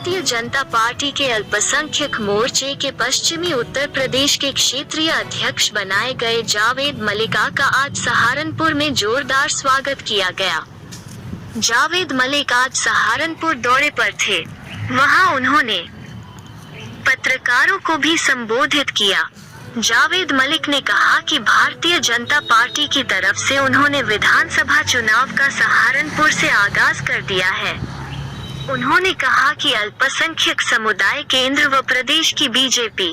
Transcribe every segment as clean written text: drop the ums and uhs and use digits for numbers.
Bharatiya Janata party के अल्पसंख्यक मोर्चे के पश्चिमी उत्तर प्रदेश के क्षेत्रीय अध्यक्ष बनाए गए जावेद मलिका का आज सहारनपुर में जोरदार स्वागत किया गया। जावेद मलिक आज सहारनपुर दौरे पर थे। वहां उन्होंने पत्रकारों को भी संबोधित किया। जावेद मलिक ने कहा कि भारतीय जनता पार्टी की तरफ से उन्होंने विधानसभा चुनाव का सहारनपुर से आगाज कर दिया है। उन्होंने कहा कि अल्पसंख्यक समुदाय केंद्र व प्रदेश की बीजेपी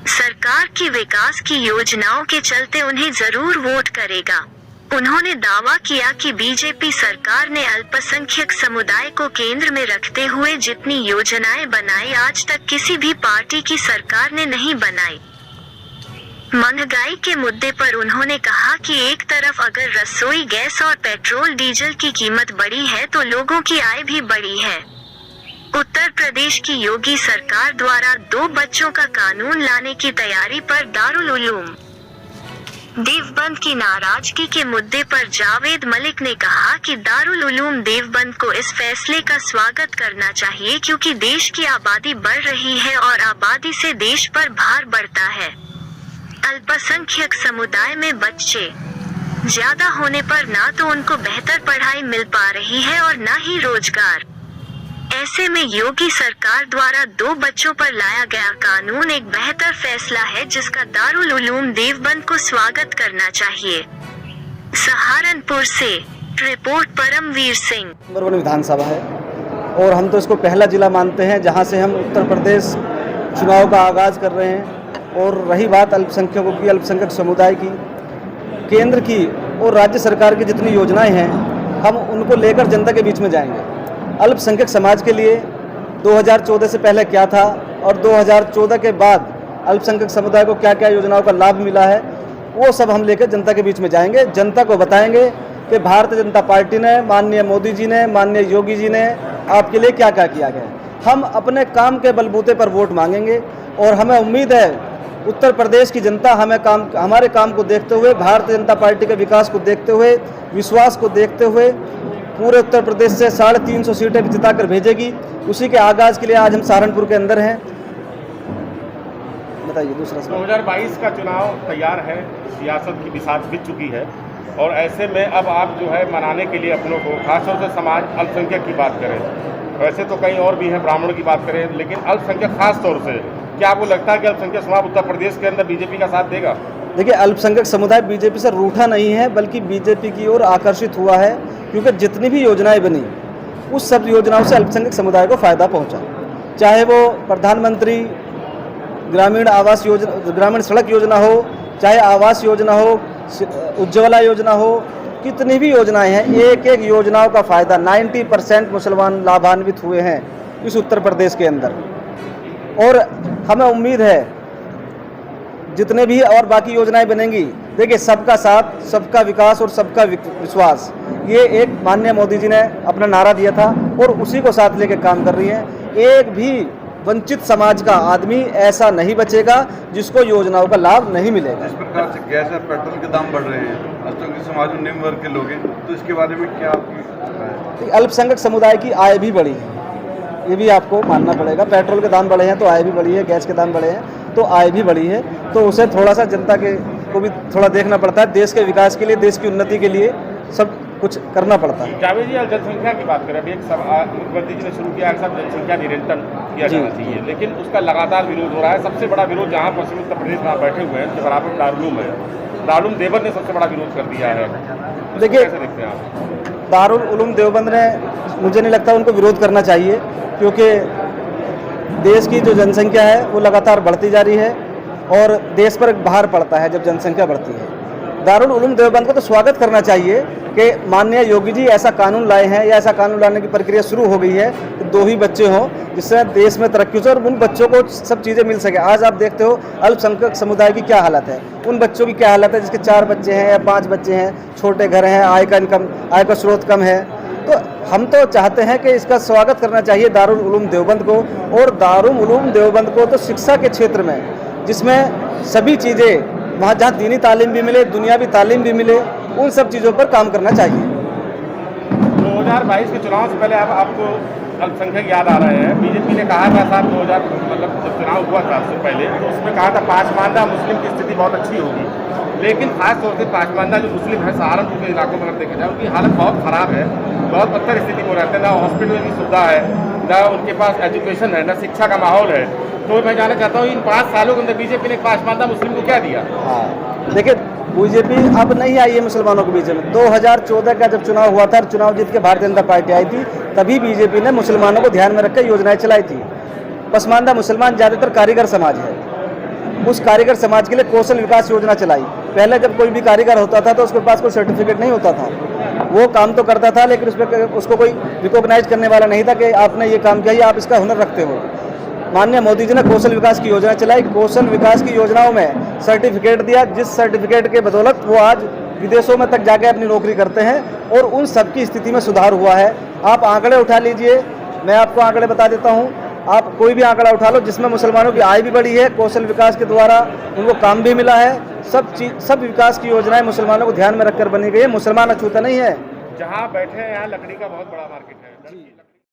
सरकार की विकास की योजनाओं के चलते उन्हें जरूर वोट करेगा। उन्होंने दावा किया कि बीजेपी सरकार ने अल्पसंख्यक समुदाय को केंद्र में रखते हुए जितनी योजनाएं बनाई आज तक किसी भी पार्टी की सरकार ने नहीं बनाई। महंगाई के मुद्दे पर उन्होंने कहा कि एक तरफ अगर रसोई गैस और पेट्रोल डीजल की कीमत बढ़ी है तो लोगों की आय भी बढ़ी है। उत्तर प्रदेश की योगी सरकार द्वारा 2 बच्चों का कानून लाने की तैयारी पर दारुल उलूम देवबंद की नाराजगी के मुद्दे पर जावेद मलिक ने कहा कि दारुल उलूम देवबंद को इस फैसले का स्वागत करना चाहिए क्योंकि देश की आबादी बढ़ रही है और आबादी से देश पर भार बढ़ता है। अल्पसंख्यक समुदाय में बच्चे ज्यादा होने पर ना तो उनको बेहतर पढ़ाई मिल पा रही है और ना ही रोजगार। ऐसे में योगी सरकार द्वारा 2 बच्चों पर लाया गया कानून एक बेहतर फैसला है जिसका दारुल उलूम देवबंद को स्वागत करना चाहिए। सहारनपुर से रिपोर्ट परमवीर सिंह। विधानसभा है और हम तो इसको पहला जिला मानते हैं जहां से हम उत्तर प्रदेश चुनाव का आगाज कर रहे हैं। और रही बात अल्पसंख्यकों की, अल्पसंख्यक समुदाय की, केंद्र की और राज्य सरकार की जितनी योजनाएं हैं हम उनको लेकर जनता के बीच में जाएंगे। अल्पसंख्यक समाज के लिए 2014 से पहले क्या था और 2014 के बाद अल्पसंख्यक समुदाय को क्या क्या योजनाओं का लाभ मिला है वो सब हम लेकर जनता के बीच में जाएंगे। जनता को बताएंगे कि भारतीय जनता पार्टी ने, माननीय मोदी जी ने, माननीय योगी जी ने आपके लिए क्या क्या किया गया। हम अपने काम के बलबूते पर वोट मांगेंगे और हमें उम्मीद है उत्तर प्रदेश की जनता हमारे काम को देखते हुए, भारतीय जनता पार्टी के विकास को देखते हुए, विश्वास को देखते हुए पूरे उत्तर प्रदेश से 350 सीटें भी जिताकर भेजेगी। उसी के आगाज के लिए आज हम सहारनपुर के अंदर हैं। बताइए दूसरा सवाल। 2022 का चुनाव तैयार है, सियासत की बिसात बिछ चुकी है और ऐसे में अब आप जो है मनाने के लिए अपनों को, खासतौर से समाज अल्पसंख्यक की बात करें, वैसे तो कहीं और भी हैं, ब्राह्मणों की बात करें, लेकिन अल्पसंख्यक खास तौर से क्या आपको लगता है कि अल्पसंख्यक समाज उत्तर प्रदेश के अंदर बीजेपी का साथ देगा? देखिए, अल्पसंख्यक समुदाय बीजेपी से रूठा नहीं है बल्कि बीजेपी की ओर आकर्षित हुआ है क्योंकि जितनी भी योजनाएं बनी उस सब योजनाओं से अल्पसंख्यक समुदाय को फ़ायदा पहुंचा। चाहे वो प्रधानमंत्री ग्रामीण आवास योजना, ग्रामीण सड़क योजना हो, चाहे आवास योजना हो, उज्ज्वला योजना हो, कितनी भी योजनाएं हैं, एक एक योजनाओं का फ़ायदा 90% मुसलमान लाभान्वित हुए हैं इस उत्तर प्रदेश के अंदर। और हमें उम्मीद है जितने भी और बाकी योजनाएं बनेंगी, देखिए सबका साथ, सबका विकास और सबका विश्वास, ये एक माननीय मोदी जी ने अपना नारा दिया था और उसी को साथ लेकर काम कर रही है। एक भी वंचित समाज का आदमी ऐसा नहीं बचेगा जिसको योजनाओं का लाभ नहीं मिलेगा। इस प्रकार से गैस और पेट्रोल के दाम बढ़ रहे हैं, अल्पसंख्यक समाज में निम्न वर्ग के लोग हैं, तो इसके बारे में क्या आपकी? अल्पसंख्यक समुदाय की आय भी बढ़ी है, ये भी आपको मानना पड़ेगा। पेट्रोल के दाम बढ़े हैं तो आय भी बढ़ी है, गैस के दाम बढ़े हैं तो आय भी बढ़ी है। तो उसे थोड़ा सा जनता के को भी थोड़ा देखना पड़ता है। देश के विकास के लिए, देश की उन्नति के लिए सब कुछ करना पड़ता है। जावेद जी, जनसंख्या की बात करें, अभी एक मुख्यमंत्री जी ने शुरू किया है सब जनसंख्या निरंतर किया जाना चाहिए, लेकिन उसका लगातार विरोध हो रहा है। सबसे बड़ा विरोध जहाँ पश्चिमी उत्तर प्रदेश में बैठे हुए हैं, उसके बराबर दारुल है, दारुल देवबंद ने सबसे बड़ा विरोध कर दिया है। देखिए, कैसे देखते हैं आप? दारुल उलूम देवबंद ने, मुझे नहीं लगता उनको विरोध करना चाहिए क्योंकि देश की जो जनसंख्या है वो लगातार बढ़ती जा रही है और देश पर भार पड़ता है जब जनसंख्या बढ़ती है। दारुल उलूम देवबंद को तो स्वागत करना चाहिए कि माननीय योगी जी ऐसा कानून लाए हैं या ऐसा कानून लाने की प्रक्रिया शुरू हो गई है कि 2 ही बच्चे हों जिससे देश में तरक्की हो और उन बच्चों को सब चीज़ें मिल सके। आज आप देखते हो अल्पसंख्यक समुदाय की क्या हालत है, उन बच्चों की क्या हालत है जिसके 4 बच्चे हैं या 5 बच्चे हैं, छोटे घर हैं, आय का स्रोत कम है। तो हम तो चाहते हैं कि इसका स्वागत करना चाहिए दारुल उलूम देवबंद को। और दारुल उलूम देवबंद को तो शिक्षा के क्षेत्र में, जिसमें सभी चीज़ें, वहाँ जहाँ दीनी तालीम भी मिले, दुनियावी तालीम भी मिले, उन सब चीज़ों पर काम करना चाहिए। 2022 के चुनाव से पहले आपको अल्पसंख्यक याद आ रहे हैं। बीजेपी ने कहा था साहब 2000 मतलब जब चुनाव हुआ था उससे पहले, तो उसमें कहा था पासमानदा मुस्लिम की स्थिति बहुत अच्छी होगी, लेकिन खास तौर से पासमानदा जो मुस्लिम है सहारनपुर के इलाकों में अगर देखा जाए उनकी हालत बहुत ख़राब है, बहुत बदतर स्थिति में रहते हैं। ना हॉस्पिटल की सुविधा है, ना उनके पास एजुकेशन है, ना शिक्षा का माहौल है। तो मैं जानना चाहता हूँ इन 5 सालों के अंदर बीजेपी ने पासमानदा मुस्लिम को क्या दिया? हाँ, देखिए बीजेपी अब नहीं आई है मुसलमानों के बीच में। 2014 का जब चुनाव हुआ था, चुनाव जीत के भारतीय जनता पार्टी आई थी, तभी बीजेपी ने मुसलमानों को ध्यान में रखकर योजनाएं चलाई थी। पसमानदा मुसलमान ज़्यादातर कारीगर समाज है, उस कारीगर समाज के लिए कौशल विकास योजना चलाई। पहले जब कोई भी कारीगर होता था तो उसके पास कोई सर्टिफिकेट नहीं होता था, वो काम तो करता था लेकिन उसको कोई रिकॉग्नाइज करने वाला नहीं था कि आपने ये काम किया, ये आप इसका हुनर रखते हो। माननीय मोदी जी ने कौशल विकास की योजना चलाई। कौशल विकास की योजनाओं में सर्टिफिकेट दिया, जिस सर्टिफिकेट के बदौलत वो आज विदेशों में तक जाके अपनी नौकरी करते हैं और उन सबकी स्थिति में सुधार हुआ है। आप आंकड़े उठा लीजिए, मैं आपको आंकड़े बता देता हूँ। आप कोई भी आंकड़ा उठा लो जिसमें मुसलमानों की आय भी बढ़ी है, कौशल विकास के द्वारा उनको काम भी मिला है। सब विकास की योजनाएं मुसलमानों को ध्यान में रखकर बनी गई है। मुसलमान अछूता नहीं है। जहाँ बैठे हैं यहाँ लकड़ी का बहुत बड़ा मार्केट है।